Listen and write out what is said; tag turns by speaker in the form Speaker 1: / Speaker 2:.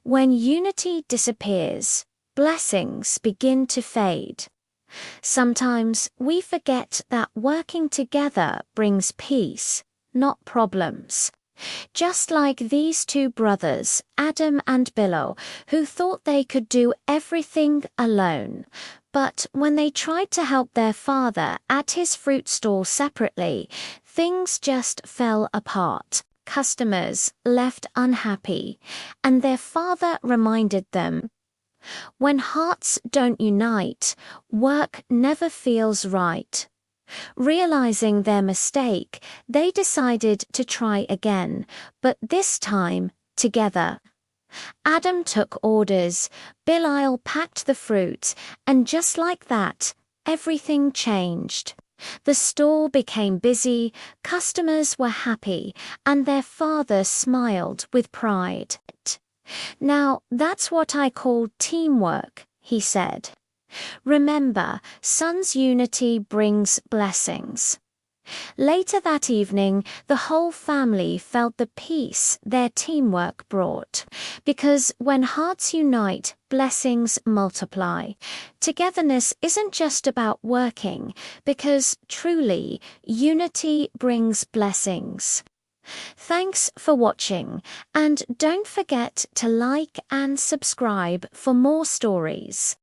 Speaker 1: When unity disappears, blessings begin to fade. Sometimes we forget that working together brings peace, not problems. Just like these two brothers, Adam and Bilal, who thought they could do everything alone. But when they tried to help their father at his fruit stall separately, things just fell apart. Customers left unhappy, and their father reminded them, when hearts don't unite, work never feels right. Realizing their mistake, they decided to try again, but this time together. Adam took orders, Bilal packed the fruit, and just like that, everything changed. The store became busy, customers were happy, and their father smiled with pride. Now, that's what I call teamwork, he said. Remember, sons' unity brings blessings. Later that evening, the whole family felt the peace their teamwork brought. Because when hearts unite, blessings multiply. Togetherness isn't just about working, because truly, unity brings blessings. Thanks for watching, and don't forget to like and subscribe for more stories.